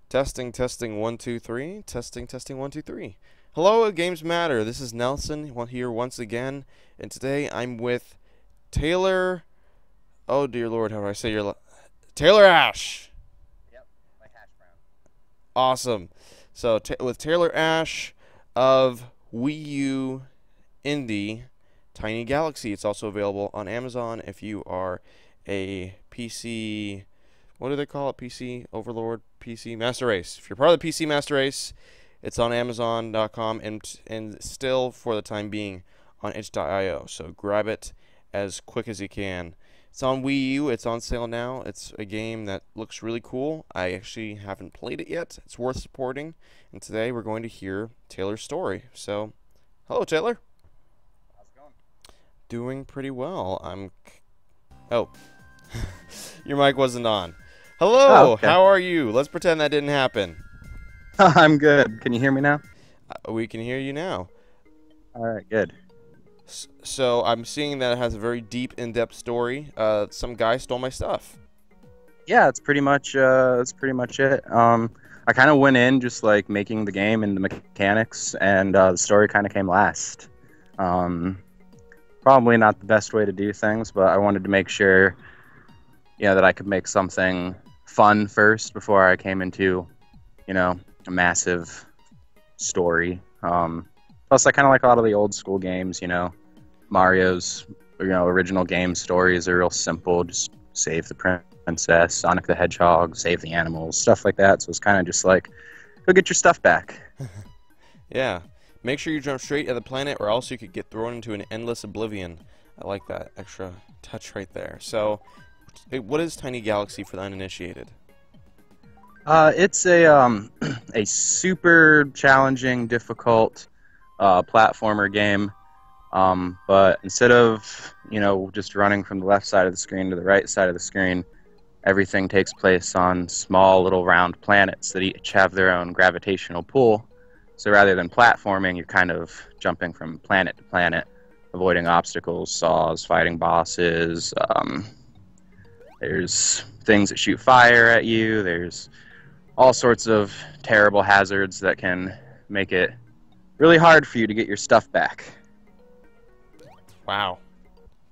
Testing, testing, 1, 2, 3. Testing, testing, 1, 2, 3. Hello, GamesMatter. This is Nelson here once again, and today I'm with Taylor. Oh dear Lord, how do I say Taylor Ash? Yep, like hash brown. Awesome. So with Taylor Ash of Wii U Indie Tiny Galaxy. It's also available on Amazon if you are a PC. What do they call it? PC Overlord, PC Master Race. If you're part of the PC Master Race, it's on Amazon.com and still for the time being on itch.io. So grab it as quick as you can. It's on Wii U. It's on sale now. It's a game that looks really cool. I actually haven't played it yet. It's worth supporting. And today we're going to hear Taylor's story. So, hello, Taylor. How's it going? Doing pretty well. Oh, your mic wasn't on. Oh, Hello. okay. How are you? Let's pretend that didn't happen. I'm good. Can you hear me now? We can hear you now. All right, good. So I'm seeing that it has a very deep, in-depth story. Some guy stole my stuff. Yeah, it's pretty much it. I kind of went in just like making the game and the mechanics, and the story kind of came last. Probably not the best way to do things, but I wanted to make sure, that I could make something fun first before I came into, a massive story. Plus, I kind of like a lot of the old school games. Mario's, original game stories are real simple. Just save the princess, Sonic the Hedgehog, save the animals, stuff like that. So it's kind of just like, go get your stuff back. Yeah. Make sure you jump straight at the planet, or else you could get thrown into an endless oblivion. I like that extra touch right there. So, what is Tiny Galaxy for the uninitiated? It's a a super challenging, difficult platformer game. But instead of just running from the left side of the screen to the right side of the screen, everything takes place on small little round planets that each have their own gravitational pull. So rather than platforming, you're kind of jumping from planet to planet, avoiding obstacles, saws, fighting bosses. There's things that shoot fire at you. There's all sorts of terrible hazards that can make it really hard for you to get your stuff back. Wow.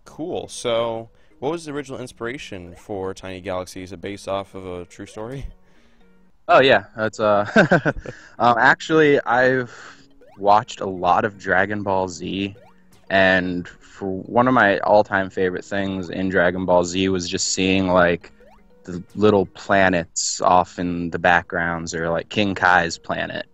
Cool. So, what was the original inspiration for Tiny Galaxy? Is it based off of a true story? Oh yeah, that's actually I've watched a lot of Dragon Ball Z, and for one of my all-time favorite things in Dragon Ball Z was just seeing like the little planets off in the backgrounds, or like King Kai's planet.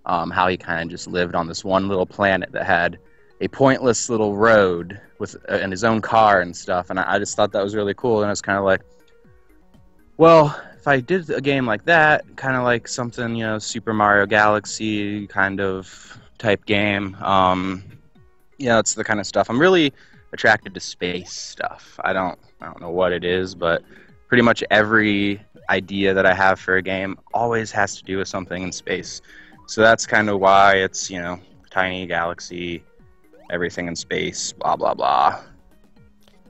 How he kind of just lived on this one little planet that had a pointless little road with and his own car and stuff, and I just thought that was really cool. And I was kind of like, well, if I did a game like that, kind of like something, Super Mario Galaxy kind of type game, it's the kind of stuff. I'm really attracted to space stuff. I don't know what it is, but pretty much every idea that I have for a game always has to do with something in space. So that's kind of why it's, Tiny Galaxy, everything in space, blah, blah, blah.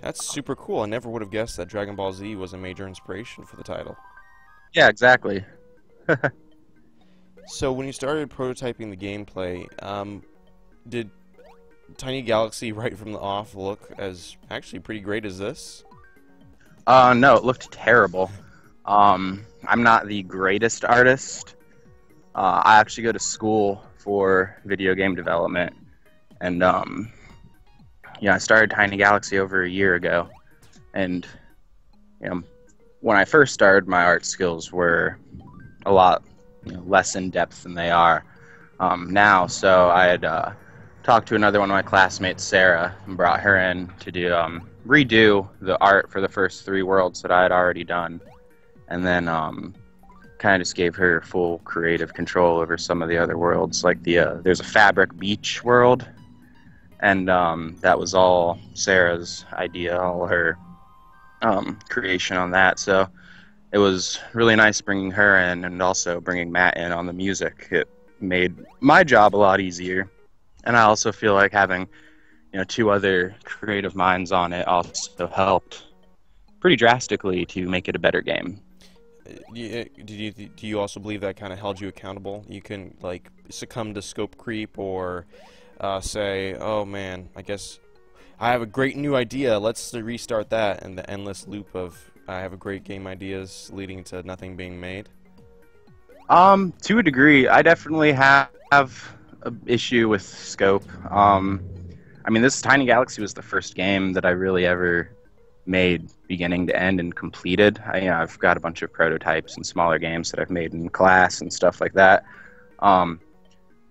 That's super cool. I never would have guessed that Dragon Ball Z was a major inspiration for the title. Yeah, exactly. So when you started prototyping the gameplay, did Tiny Galaxy right from the off look as actually pretty great as this? No, it looked terrible. I'm not the greatest artist. I actually go to school for video game development, and I started Tiny Galaxy over a year ago, and when I first started, my art skills were a lot less in depth than they are now. So I had talked to another one of my classmates, Sarah, and brought her in to do redo the art for the first 3 worlds that I had already done, and then kind of just gave her full creative control over some of the other worlds. Like there's a fabric beach world, and that was all Sarah's idea, all her creation on that. So it was really nice bringing her in, and also bringing Matt in on the music. It made my job a lot easier, and I also feel like having 2 other creative minds on it also helped pretty drastically to make it a better game. Do you also believe that kind of held you accountable? You can like succumb to scope creep or say, "Oh man, I guess I have a great new idea. Let's restart that," and the endless loop of I have a great game ideas leading to nothing being made. To a degree, I definitely have a issue with scope. I mean, this Tiny Galaxy was the first game that I really ever made beginning to end and completed. I've got a bunch of prototypes and smaller games that I've made in class and stuff like that. Um,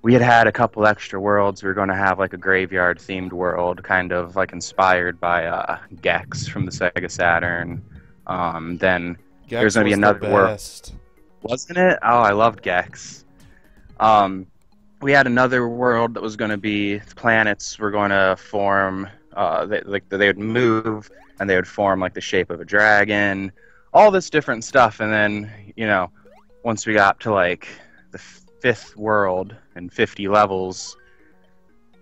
we had a couple extra worlds. We were going to have like a graveyard themed world, kind of like inspired by Gex from the Sega Saturn. Then there's Gex going to be was the another world, best. wasn't it? Oh, I loved Gex. Um, we had another world that was going to be planets were going to form, they would move and they would form like the shape of a dragon, all this different stuff. And then, once we got to like the fifth world and 50 levels,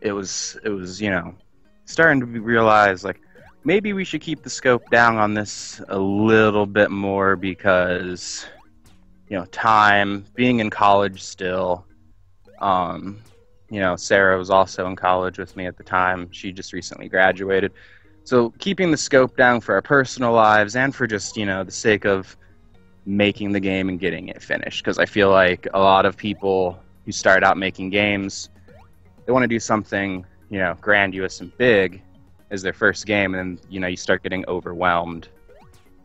it was starting to be realized like maybe we should keep the scope down on this a little bit more because, time, being in college still. Sarah was also in college with me at the time. She just recently graduated. So keeping the scope down for our personal lives and for just, the sake of making the game and getting it finished. Because I feel like a lot of people who start out making games, they want to do something, grandiose and big as their first game, and then, you start getting overwhelmed.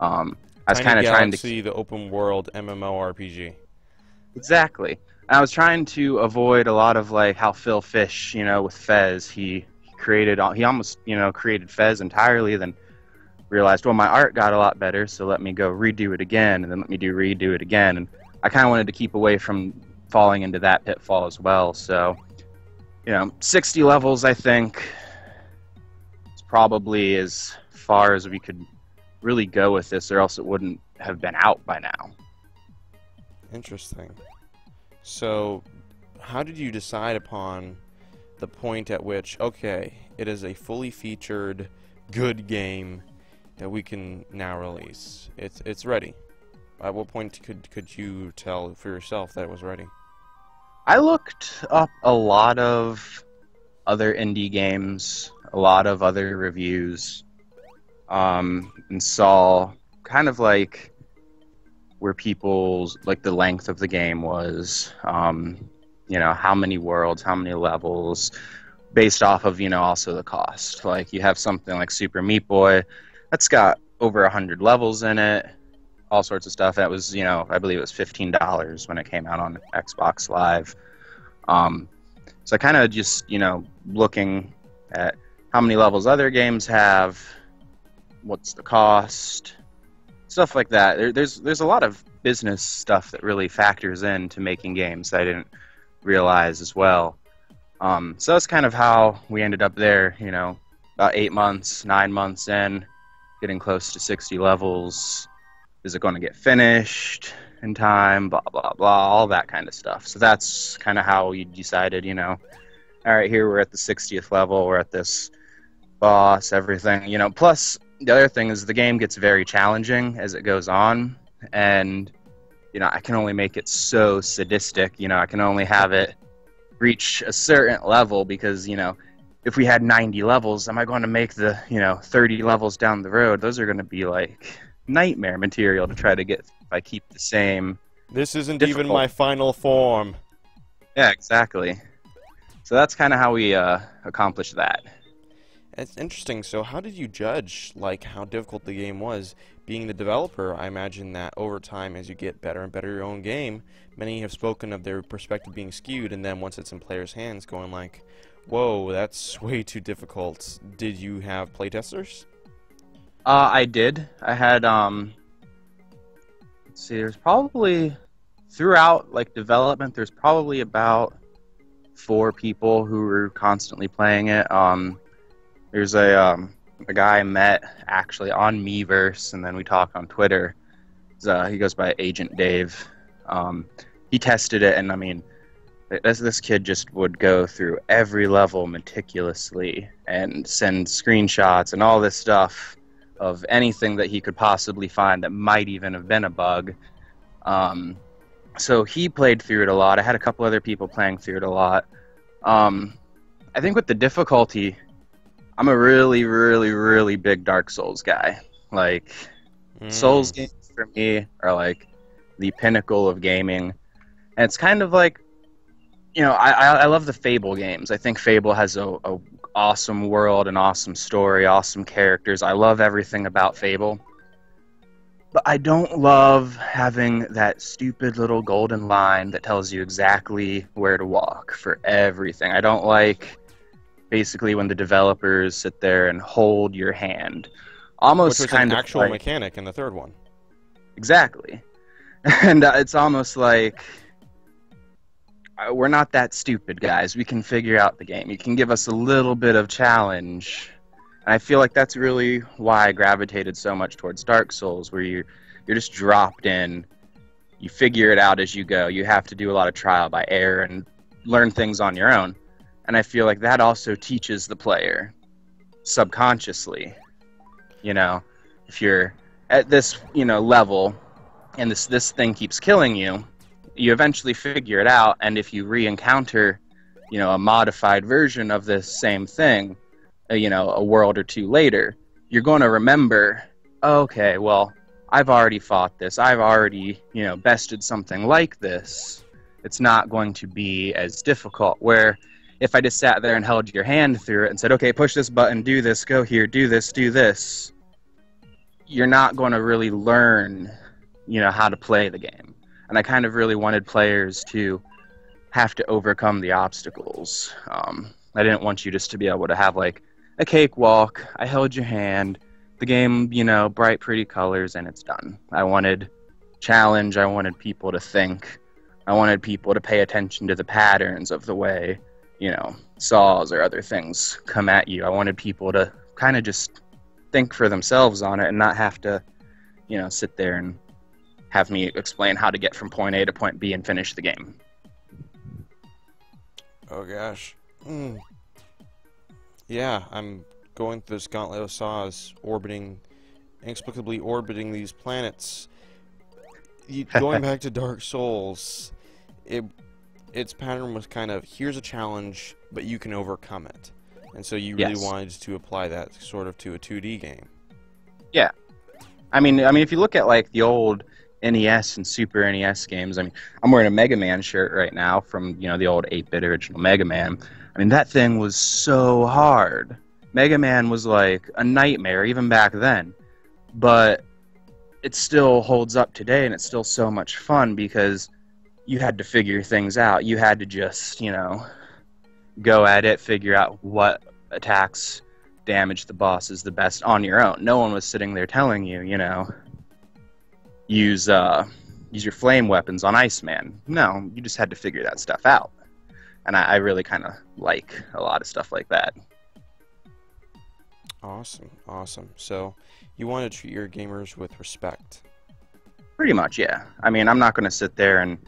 I was kind of trying to... the open world MMORPG. Exactly. I was trying to avoid a lot of like how Phil Fish, with Fez, he almost, created Fez entirely, then realized, well, my art got a lot better, so let me go redo it again, and then let me redo it again. And I kind of wanted to keep away from falling into that pitfall as well. So, 60 levels, I think, is probably as far as we could really go with this, or else it wouldn't have been out by now. Interesting. So, how did you decide upon the point at which, okay, it is a fully featured, good game that we can now release? It's ready. At what point could you tell for yourself that it was ready? I looked up a lot of other indie games, a lot of other reviews, and saw kind of like where people's, like, the length of the game was, how many worlds, how many levels, based off of, also the cost. Like, you have something like Super Meat Boy, that's got over 100 levels in it, all sorts of stuff. That was, I believe it was $15 when it came out on Xbox Live. So I kind of just, looking at how many levels other games have, what's the cost, stuff like that. There's a lot of business stuff that really factors into making games that I didn't realize as well. So that's kind of how we ended up there, about 8 months, 9 months in, getting close to 60 levels. Is it going to get finished in time? Blah, blah, blah, all that kind of stuff. So that's kind of how we decided, all right, here we're at the 60th level, we're at this boss, everything, plus the other thing is the game gets very challenging as it goes on, and I can only make it so sadistic. I can only have it reach a certain level because if we had 90 levels, am I going to make the 30 levels down the road? Those are going to be like nightmare material to try to get if I keep the same. This isn't even my final form. Yeah, exactly. So that's kind of how we accomplished that. It's interesting. So how did you judge, like, how difficult the game was? Being the developer, I imagine that over time, as you get better and better at your own game, many have spoken of their perspective being skewed, and then once it's in players' hands, going like, whoa, that's way too difficult. Did you have playtesters? I did. I had, let's see, there's probably, throughout, like, development, there's probably about 4 people who were constantly playing it. There's a guy I met actually on Miiverse, and then we talked on Twitter. He goes by Agent Dave. He tested it, and I mean, this kid just would go through every level meticulously and send screenshots and all this stuff of anything that he could possibly find that might even have been a bug. So he played through it a lot. I had a couple other people playing through it a lot. I think with the difficulty, I'm a really, really, really big Dark Souls guy. Like, Souls games for me are like the pinnacle of gaming. And it's kind of like, I love the Fable games. I think Fable has a awesome world, an awesome story, awesome characters. I love everything about Fable. But I don't love having that stupid little golden line that tells you exactly where to walk for everything. I don't like basically when the developers sit there and hold your hand. Almost Which was kind an of actual like, mechanic in the third one. exactly. And it's almost like we're not that stupid, guys. We can figure out the game. You can give us a little bit of challenge. And I feel like that's really why I gravitated so much towards Dark Souls, where you're just dropped in. You figure it out as you go. You have to do a lot of trial by error and learn things on your own. And I feel like that also teaches the player subconsciously. If you're at this, level and this thing keeps killing you, you eventually figure it out. And if you re-encounter, a modified version of this same thing, a world or two later, you're going to remember, okay, well, I've already fought this. I've already, bested something like this. It's not going to be as difficult. Where if I just sat there and held your hand through it and said, okay, push this button, do this, go here, do this, you're not going to really learn, how to play the game. And I kind of really wanted players to have to overcome the obstacles. I didn't want you just to be able to have, like, a cakewalk. I held your hand. The game, bright, pretty colors, and it's done. I wanted challenge. I wanted people to think. I wanted people to pay attention to the patterns of the way, saws or other things come at you. I wanted people to kind of just think for themselves on it and not have to, sit there and have me explain how to get from point A to point B and finish the game. Oh gosh. Yeah, I'm going through this gauntlet of saws, inexplicably orbiting these planets. Going back to Dark Souls, its pattern was kind of, here's a challenge, but you can overcome it. And so you really wanted to apply that sort of to a 2D game. Yeah. I mean, if you look at, like, the old NES and Super NES games, I'm wearing a Mega Man shirt right now from, the old 8-bit original Mega Man. I mean, that thing was so hard. Mega Man was like a nightmare even back then. But it still holds up today, and it's still so much fun because you had to figure things out. You had to just, go at it, figure out what attacks damage the bosses the best on your own. No one was sitting there telling you, use your flame weapons on Iceman. No, you just had to figure that stuff out. And I really kind of like a lot of stuff like that. Awesome. So, you want to treat your gamers with respect. Pretty much, yeah. I mean, I'm not going to sit there and,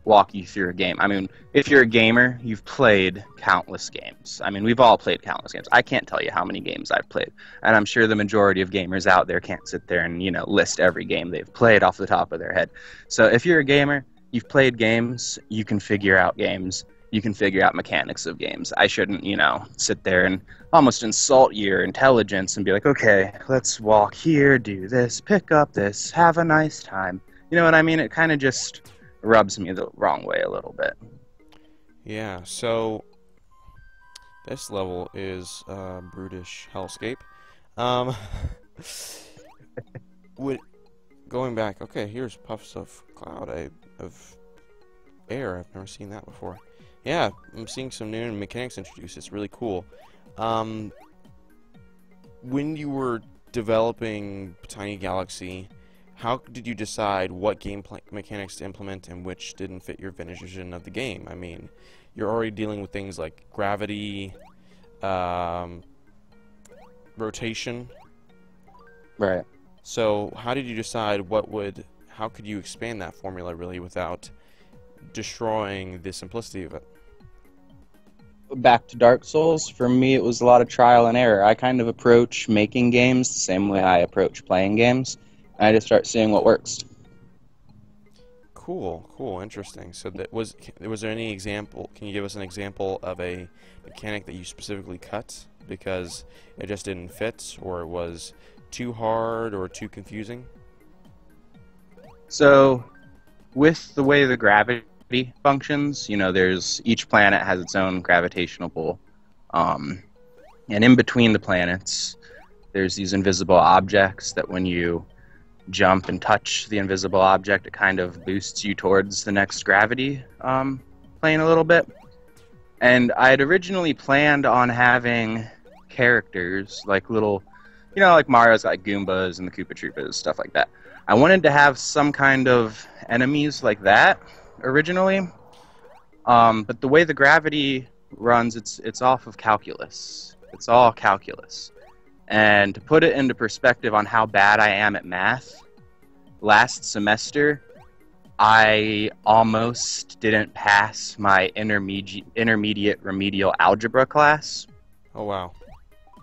walk you through a game. I mean, if you're a gamer, you've played countless games. I mean, we've all played countless games. I can't tell you how many games I've played. And I'm sure the majority of gamers out there can't sit there and, list every game they've played off the top of their head. So if you're a gamer, you've played games, you can figure out games. You can figure out mechanics of games. I shouldn't, sit there and almost insult your intelligence and be like, okay, let's walk here, do this, pick up this, have a nice time. You know what I mean? It kind of just rubs me the wrong way a little bit. Yeah, so this level is brutish hellscape. Going back, okay, here's puffs of cloud, of air. I've never seen that before. Yeah, I'm seeing some new mechanics introduced. It's really cool. When you were developing Tiny Galaxy, how did you decide what game mechanics to implement and which didn't fit your vision of the game? I mean, you're already dealing with things like gravity, rotation. Right. So how did you decide how could you expand that formula really without destroying the simplicity of it? Back to Dark Souls, for me it was a lot of trial and error. I kind of approach making games the same way I approach playing games. I just start seeing what works. Cool, cool, interesting. So that was there any example? Can you give us an example of a mechanic that you specifically cut because it just didn't fit, or it was too hard or too confusing? So, with the way the gravity functions, you know, there's each planet has its own gravitational pull, um, and in between the planets, there's these invisible objects that when you jump and touch the invisible object, it kind of boosts you towards the next gravity plane a little bit. And I had originally planned on having characters like little, you know, like Mario's got like Goombas and the Koopa Troopas, stuff like that. I wanted to have some kind of enemies like that originally, but the way the gravity runs, it's off of calculus. It's all calculus. And to put it into perspective on how bad I am at math, last semester I almost didn't pass my intermediate remedial algebra class. Oh wow.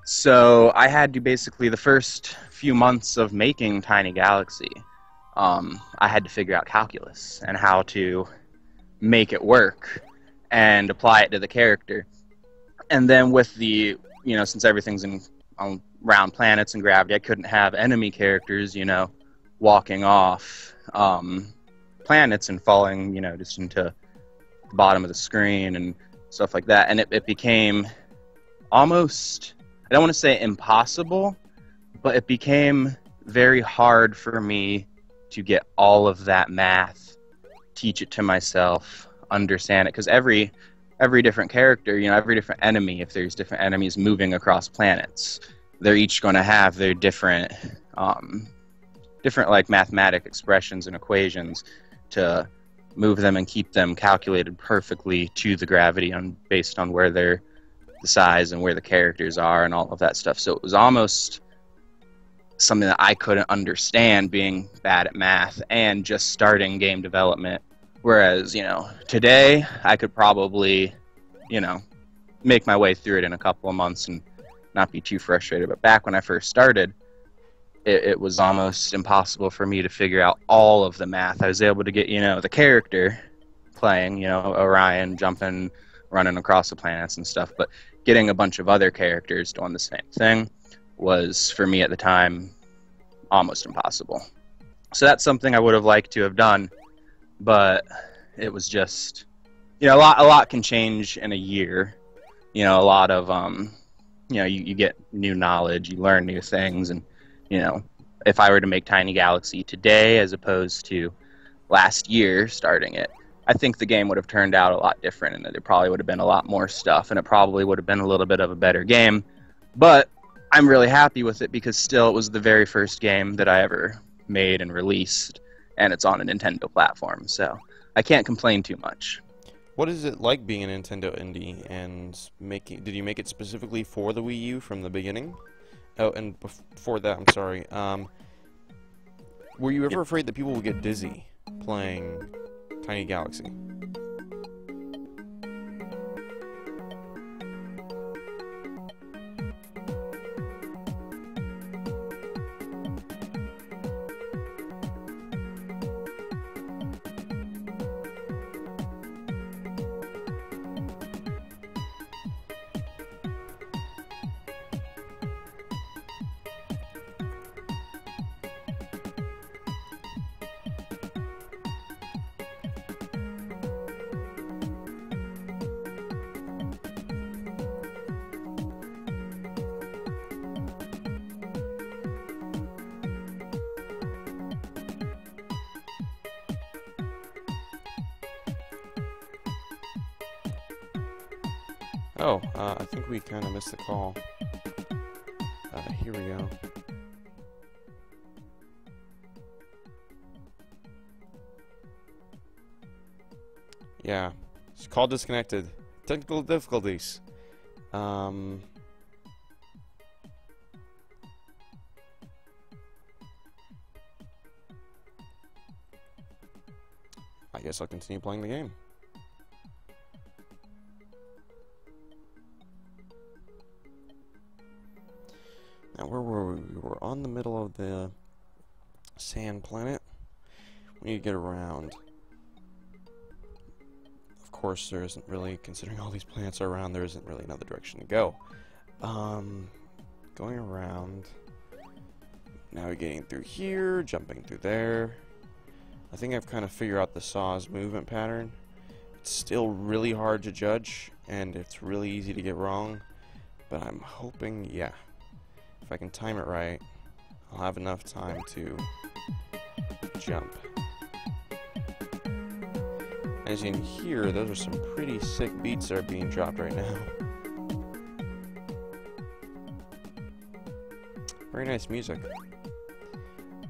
So I had to basically, the first few months of making Tiny Galaxy, I had to figure out calculus and how to make it work and apply it to the character. And then with the, you know, since everything's on round planets and gravity, I couldn't have enemy characters, you know, walking off planets and falling, you know, just into the bottom of the screen and stuff like that. And it became almost, I don't want to say impossible, but it became very hard for me to get all of that math, teach it to myself, understand it, because every different character, you know, every different enemy, if there's different enemies moving across planets, they're each going to have their different like mathematic expressions and equations to move them and keep them calculated perfectly to the gravity based on where they're the size and where the characters are and all of that stuff. So it was almost something that I couldn't understand, being bad at math and just starting game development. Whereas, you know, today I could probably, you know, make my way through it in a couple of months and not be too frustrated. But back when I first started, it was almost impossible for me to figure out all of the math. I was able to get, you know, the character playing, you know, Orion jumping, running across the planets and stuff, but getting a bunch of other characters doing the same thing was, for me at the time, almost impossible. So that's something I would have liked to have done, but it was just, you know, a lot can change in a year. You know, a lot of, you know, you get new knowledge, you learn new things, and, you know, if I were to make Tiny Galaxy today as opposed to last year starting it, I think the game would have turned out a lot different, and there probably would have been a lot more stuff, and it probably would have been a little bit of a better game. But I'm really happy with it because still it was the very first game that I ever made and released, and it's on a Nintendo platform, so I can't complain too much. What is it like being a Nintendo indie and did you make it specifically for the Wii U from the beginning? Oh, and before that, I'm sorry, were you ever afraid that people would get dizzy playing Tiny Galaxy? Oh, I think we kind of missed the call. Here we go. Yeah, it's call disconnected. Technical difficulties. I guess I'll continue playing the game. Now, where were we? We were on the middle of the sand planet. We need to get around. course, there isn't really, considering all these planets are around, there isn't really another direction to go. Going around, navigating through here, jumping through there. I think I've kind of figured out the saw's movement pattern. It's still really hard to judge, and it's really easy to get wrong, but I'm hoping, yeah, if I can time it right, I'll have enough time to jump. As you can hear, those are some pretty sick beats that are being dropped right now. Very nice music.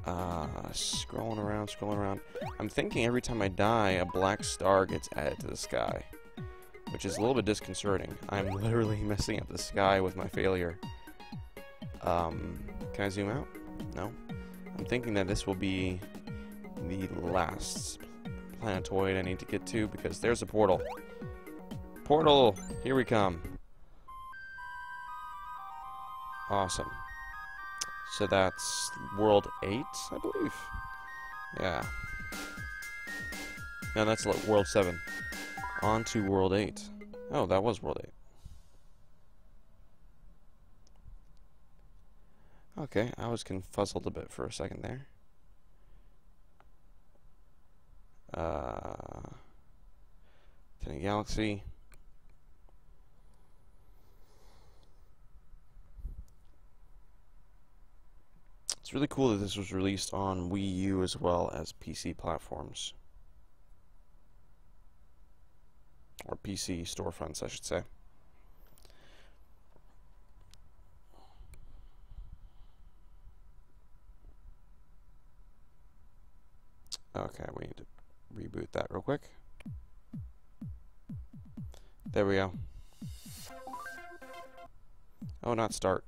Scrolling around. I'm thinking every time I die, a black star gets added to the sky, which is a little bit disconcerting. I'm literally messing up the sky with my failure. Can I zoom out? No. I'm thinking that this will be the last planetoid I need to get to, because there's a portal. Portal! Here we come. Awesome. So that's World 8, I believe. Yeah. No, that's World 7. On to World 8. Oh, that was World 8. Okay, I was confuzzled a bit for a second there. Tiny Galaxy. It's really cool that this was released on Wii U as well as PC platforms. Or PC storefronts, I should say. Okay, we need to reboot that real quick. There we go. Oh, not start.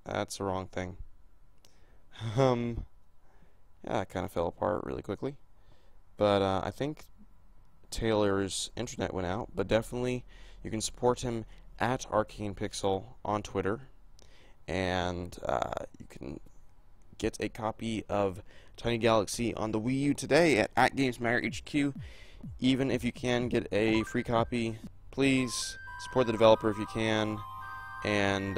That's the wrong thing. Yeah, it kind of fell apart really quickly. But I think Taylor's internet went out, but definitely you can support him at Arcane Pixel on Twitter, and you can get a copy of Tiny Galaxy on the Wii U today at GamesMatter HQ. Even if you can get a free copy, please support the developer if you can, and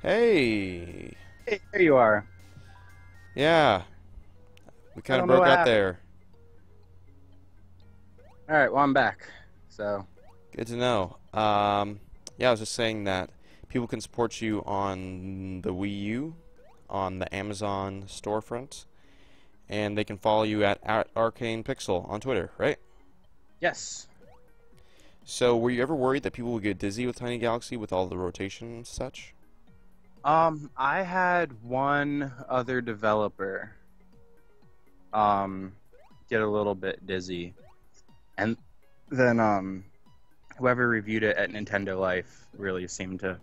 hey! Hey, there you are. Yeah, we kind of don't know broke what out happened. there. Alright, well, I'm back. So, Good to know. Yeah, I was just saying that people can support you on the Wii U, on the Amazon storefront, and they can follow you at Arcane Pixel on Twitter, right? yes. So, were you ever worried that people would get dizzy with Tiny Galaxy with all the rotation and such? I had one other developer, get a little bit dizzy. And then, whoever reviewed it at Nintendo Life really seemed to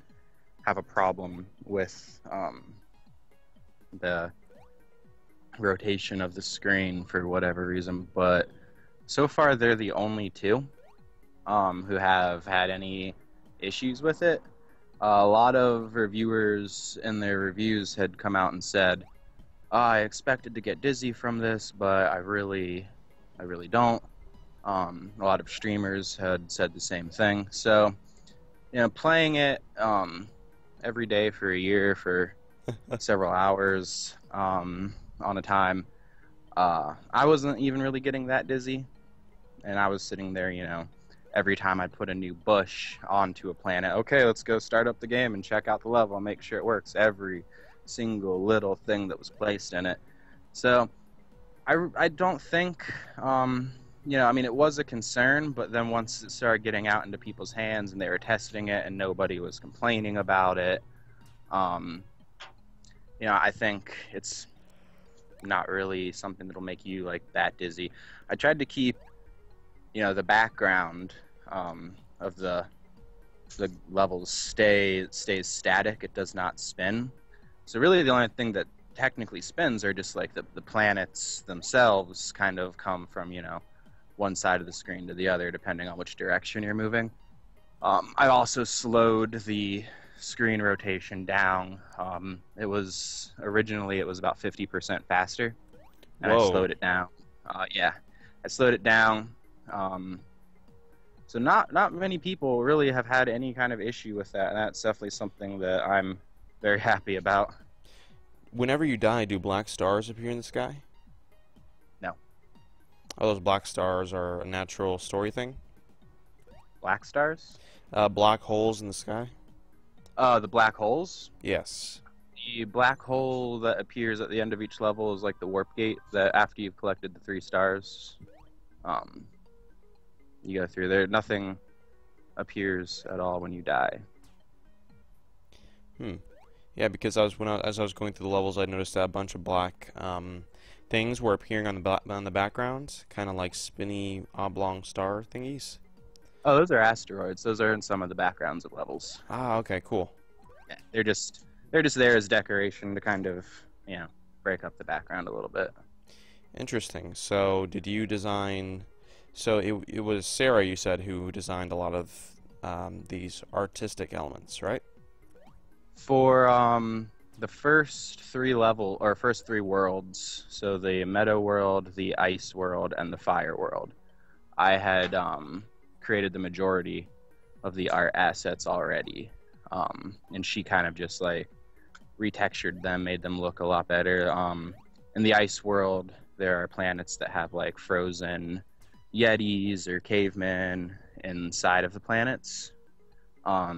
have a problem with, the rotation of the screen for whatever reason. But so far, they're the only two, who have had any issues with it. A lot of reviewers in their reviews had come out and said, I expected to get dizzy from this, but I really don't. A lot of streamers had said the same thing. So, playing it every day for a year for several hours on a time, I wasn't even really getting that dizzy. And I was sitting there, every time I put a new bush onto a planet, okay, let's go start up the game and check out the level and make sure it works. Every single little thing that was placed in it. So I don't think, it was a concern, but then once it started getting out into people's hands and they were testing it and nobody was complaining about it, I think it's not really something that'll make you like that dizzy. I tried to keep the background of the levels stays static. It does not spin. So really the only thing that technically spins are just like the planets themselves kind of come from, one side of the screen to the other depending on which direction you're moving. I also slowed the screen rotation down. Originally it was about 50% faster, and Whoa. I slowed it down Yeah, I slowed it down. Um, so not many people really have had any kind of issue with that, and that's definitely something that I'm very happy about. Whenever you die, do black stars appear in the sky? No, Oh, those black stars are a natural story thing? black stars. Black holes in the sky? The black holes. Yes. The black hole that appears at the end of each level is like the warp gate that after you've collected the 3 stars, um, you go through there. Nothing appears at all when you die. Hmm. Yeah, because as I was going through the levels, I noticed that a bunch of black things were appearing on the background, kind of like spinny oblong star thingies. Oh, those are asteroids. Those are in some of the backgrounds of levels. Ah, okay, cool. Yeah, they're just there as decoration to kind of, you know, break up the background a little bit. Interesting. So, did you design? So it was Sarah, you said, who designed a lot of these artistic elements, right? For the first three worlds, so the meadow world, the ice world, and the fire world, I had created the majority of the art assets already, and she kind of just like retextured them, made them look a lot better. In the ice world, there are planets that have like frozen yetis or cavemen inside of the planets.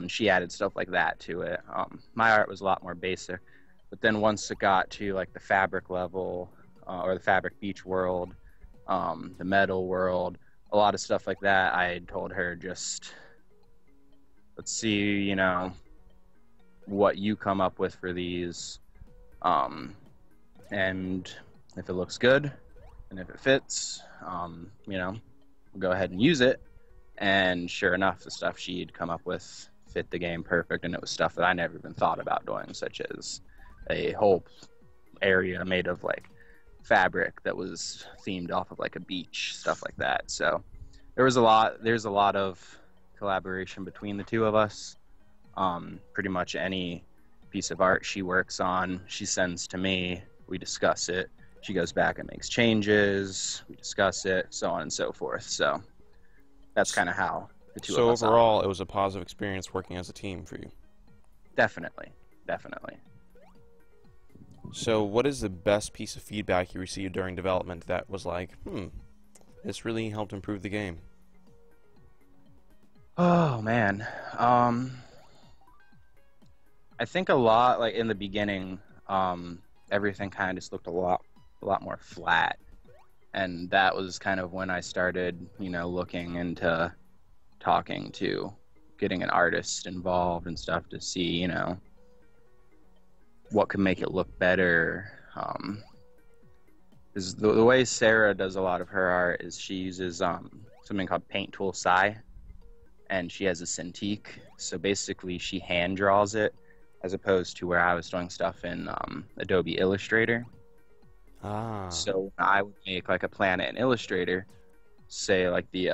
She added stuff like that to it. My art was a lot more basic, but then once it got to like the fabric level, or the fabric beach world, the metal world, a lot of stuff like that, I told her just, let's see, you know, what you come up with for these, and if it looks good and if it fits, you know, we'll go ahead and use it. And sure enough, the stuff she'd come up with fit the game perfect, and it was stuff that I never even thought about doing, such as a whole area made of like fabric that was themed off of like a beach, stuff like that. So there's a lot of collaboration between the two of us. Pretty much any piece of art she works on, she sends to me, we discuss it, she goes back and makes changes, we discuss it, so on and so forth. So that's kind of how the two So of us overall, operate. it was a positive experience working as a team for you. Definitely, definitely. So, what is the best piece of feedback you received during development that was like, this really helped improve the game? Oh man, I think a lot like in the beginning, everything kind of just looked a lot more flat, and that was kind of when I started, you know, looking into talking to getting an artist involved and stuff to see, you know, what could make it look better. Is the way Sarah does a lot of her art is she uses something called Paint Tool Sai, and she has a Cintiq. So basically, she hand draws it, as opposed to where I was doing stuff in Adobe Illustrator. Ah. So I would make like a planet in Illustrator, say like the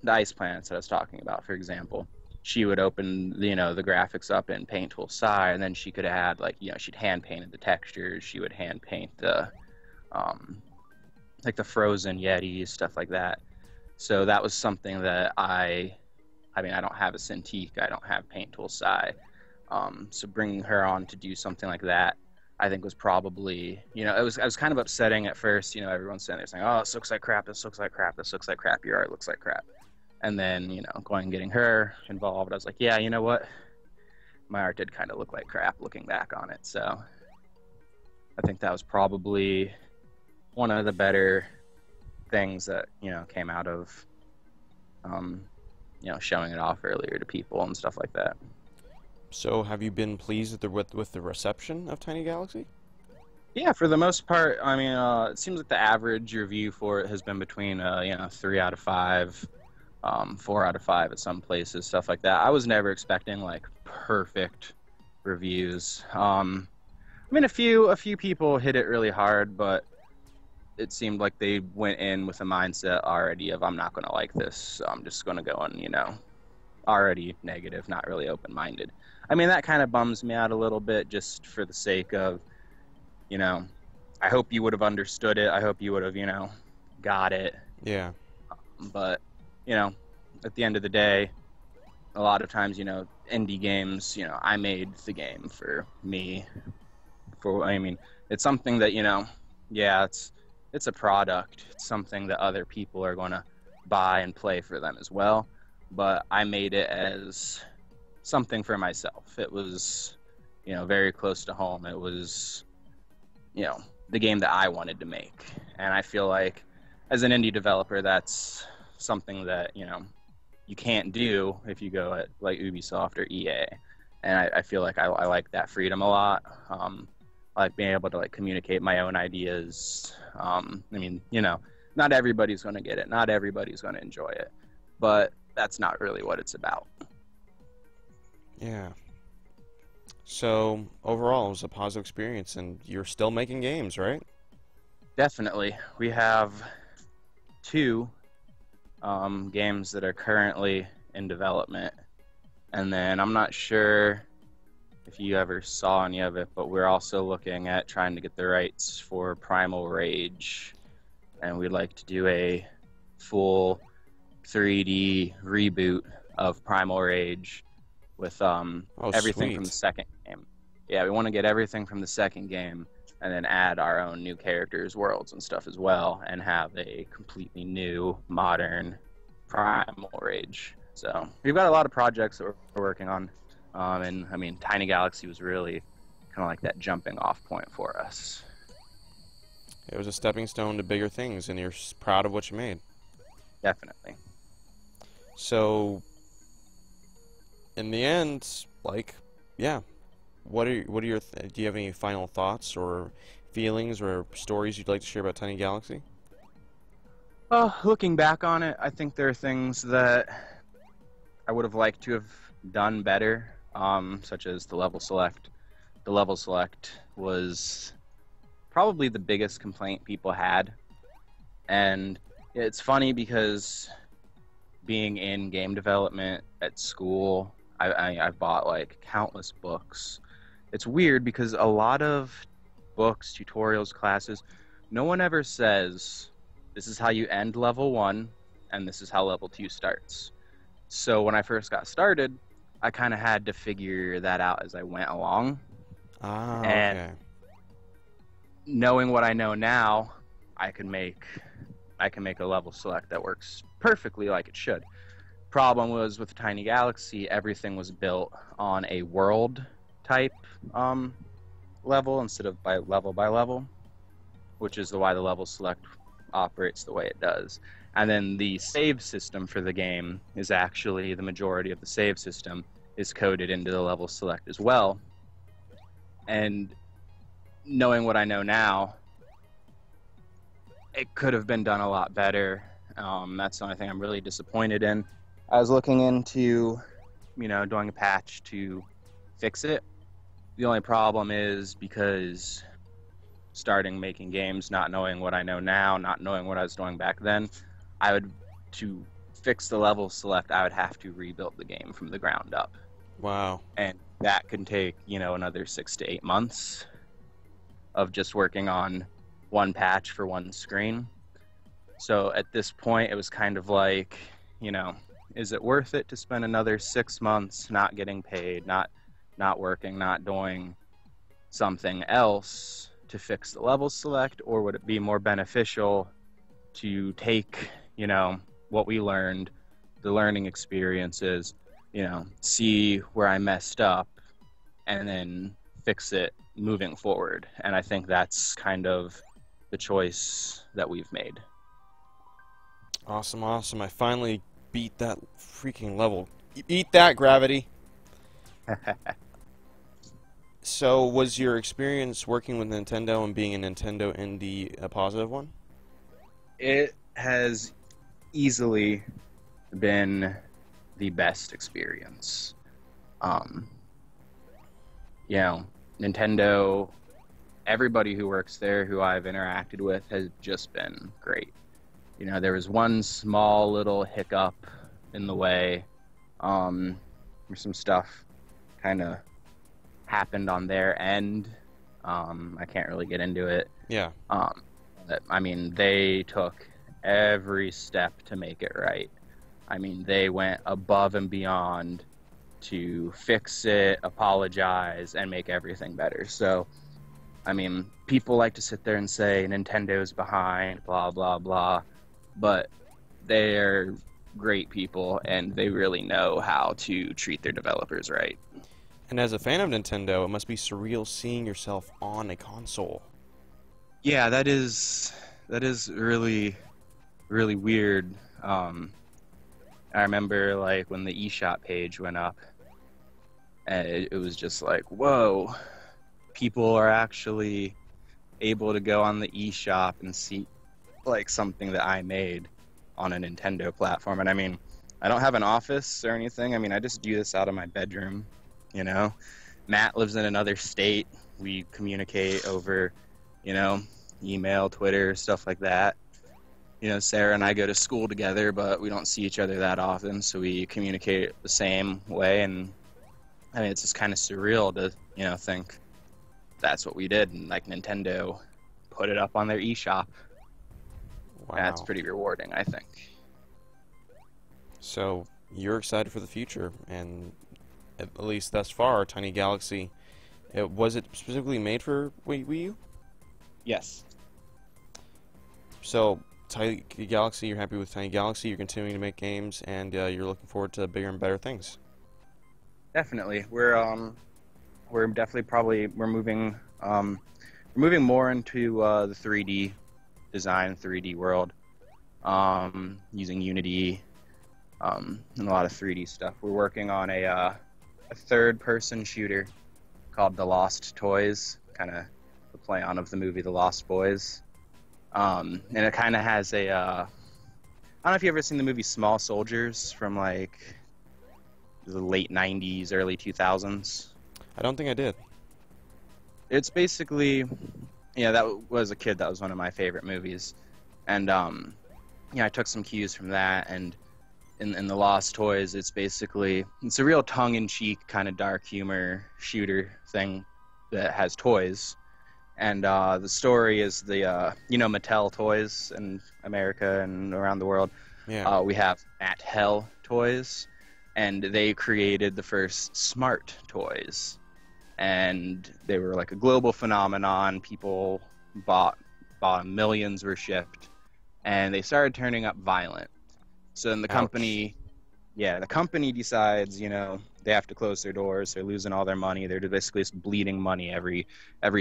ice planets that I was talking about, for example. She would open, you know, the graphics up in Paint Tool Sai, and then she could add like, you know, she'd hand painted the textures. She would hand paint the like the frozen yetis, stuff like that. So that was something that I mean, I don't have a Cintiq, I don't have Paint Tool Sai. So bringing her on to do something like that, I think was probably, you know, I was kind of upsetting at first. You know, everyone's sitting there saying, "Oh, this looks like crap. This looks like crap. This looks like crap. Your art looks like crap." And then, you know, going and getting her involved, I was like, "Yeah, you know what? My art did kind of look like crap looking back on it." So I think that was probably one of the better things that, you know, came out of, you know, showing it off earlier to people and stuff like that. So, have you been pleased with the reception of Tiny Galaxy? Yeah, for the most part, I mean, it seems like the average review for it has been between, you know, 3 out of 5, 4 out of 5 at some places, stuff like that. I was never expecting like perfect reviews. I mean, a few people hit it really hard, but it seemed like they went in with a mindset already of I'm not going to like this, so I'm just going to go in, you know, already negative, not really open-minded. I mean, that kind of bums me out a little bit just for the sake of, you know, I hope you would have understood it. I hope you would have, you know, got it. Yeah. But, you know, at the end of the day, a lot of times, indie games, I made the game for me. I mean, it's something that, yeah, it's a product. It's something that other people are going to buy and play for them as well. But I made it as something for myself. It was, very close to home. It was, the game that I wanted to make. And I feel like as an indie developer, that's something that, you can't do if you go at like Ubisoft or EA. And I feel like I like that freedom a lot. I like being able to like communicate my own ideas. I mean, not everybody's going to get it. Not everybody's going to enjoy it. But that's not really what it's about. Yeah. So overall, it was a positive experience, and you're still making games, right? Definitely. We have 2 games that are currently in development. And then I'm not sure if you ever saw any of it, but we're also looking at trying to get the rights for Primal Rage. And we'd like to do a full 3D reboot of Primal Rage with everything Sweet. from the second game. Yeah, we want to get everything from the second game and then add our own new characters, worlds, and stuff as well, and have a completely new, modern Primal Rage. So we've got a lot of projects that we're working on. And I mean, Tiny Galaxy was really kind of like that jumping off point for us. It was a stepping stone to bigger things, and you're proud of what you made. Definitely. So, in the end, like, yeah, what are your do you have any final thoughts or feelings or stories you'd like to share about Tiny Galaxy? Looking back on it, I think there are things that I would have liked to have done better, such as the level select. The level select was probably the biggest complaint people had. And it's funny because being in game development at school, I've bought like countless books. It's weird because a lot of books, tutorials, classes, no one ever says, this is how you end level 1, and this is how level 2 starts. So when I first got started, I kind of had to figure that out as I went along. Ah, And okay. knowing what I know now, I can make a level select that works perfectly like it should. Problem was with Tiny Galaxy, everything was built on a world type level instead of by level, which is why the level select operates the way it does. And then the save system for the game is actually the majority of the save system is coded into the level select as well. And knowing what I know now, it could have been done a lot better. That's the only thing I'm really disappointed in. I was looking into, doing a patch to fix it. The only problem is because starting making games, not knowing what I know now, not knowing what I was doing back then, to fix the level select, I would have to rebuild the game from the ground up. Wow. And that can take, another 6 to 8 months of just working on one patch for one screen. So at this point, it was kind of like, is it worth it to spend another 6 months not getting paid, not working, not doing something else to fix the level select, or would it be more beneficial to take, what we learned, the learning experiences, see where I messed up, and then fix it moving forward? And I think that's kind of the choice that we've made. Awesome, awesome. I finally beat that freaking level. Eat that, Gravity. So, was your experience working with Nintendo and being a Nintendo indie a positive one? It has easily been the best experience. Nintendo, everybody who works there who I've interacted with has just been great. There was one small little hiccup in the way, where some stuff kind of happened on their end. I can't really get into it. Yeah. But, I mean, they took every step to make it right. I mean, they went above and beyond to fix it, apologize, and make everything better. So, I mean, people like to sit there and say Nintendo's behind, blah, blah, blah, but they're great people and they really know how to treat their developers right. And as a fan of Nintendo, it must be surreal seeing yourself on a console. Yeah, that is really really weird. I remember like when the eShop page went up, and it was just like, whoa, people are actually able to go on the eShop and see like something that I made on a Nintendo platform. And I mean, I don't have an office or anything. I mean, I just do this out of my bedroom, you know. Matt lives in another state. We communicate over, you know, email, Twitter, stuff like that. You know, Sarah and I go to school together, but we don't see each other that often, so we communicate the same way. And I mean, it's just kind of surreal to, you know, think that's what we did, and like Nintendo put it up on their eShop. Wow. That's pretty rewarding, I think. So you're excited for the future, and at least thus far, Tiny Galaxy, was it specifically made for Wii U? Yes. So Tiny Galaxy, you're happy with Tiny Galaxy, you're continuing to make games, and you're looking forward to bigger and better things. Definitely. We're definitely probably we're moving more into the 3D design, 3D world, using Unity, and a lot of 3D stuff. We're working on a third-person shooter called The Lost Toys, kind of the play on of the movie The Lost Boys. And it kind of has a I don't know if you've ever seen the movie Small Soldiers from like the late 90s, early 2000s. I don't think I did. It's basically, yeah, that was a kid, that was one of my favorite movies. And yeah, I took some cues from that, and in The Lost Toys, it's a real tongue-in-cheek kind of dark humor shooter thing that has toys. And the story is you know, Mattel toys in America and around the world. Yeah. We have Mattel toys, and they created the first smart toys. And they were like a global phenomenon. People bought them, millions were shipped, and they started turning up violent. So then the company decides, you know, they have to close their doors. They're losing all their money. They're basically just bleeding money every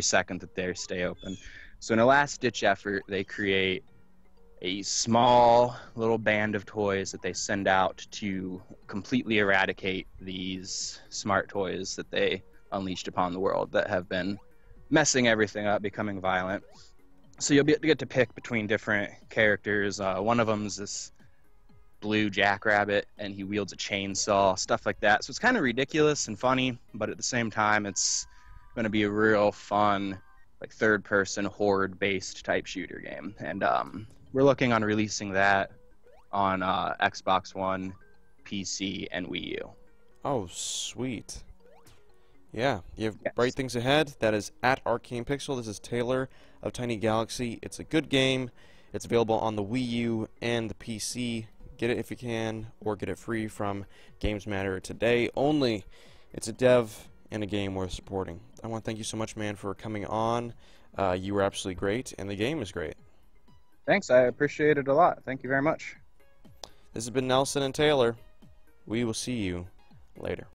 second that they stay open. So in a last-ditch effort, they create a small little band of toys that they send out to completely eradicate these smart toys that they unleashed upon the world that have been messing everything up, becoming violent. So you'll get to pick between different characters. One of them's this blue jackrabbit, and he wields a chainsaw, stuff like that. So it's kind of ridiculous and funny, but at the same time, it's going to be a real fun, like third-person horde-based type shooter game. And we're looking on releasing that on Xbox One, PC, and Wii U. Oh, sweet. Yeah, you have Yes. bright things ahead. That is at Arcane Pixel. This is Taylor of Tiny Galaxy. It's a good game. It's available on the Wii U and the PC. Get it if you can, or get it free from GamesMatter today. Only, it's a dev and a game worth supporting. I want to thank you so much, man, for coming on. You were absolutely great, and the game is great. Thanks, I appreciate it a lot. Thank you very much. This has been Nelson and Taylor. We will see you later.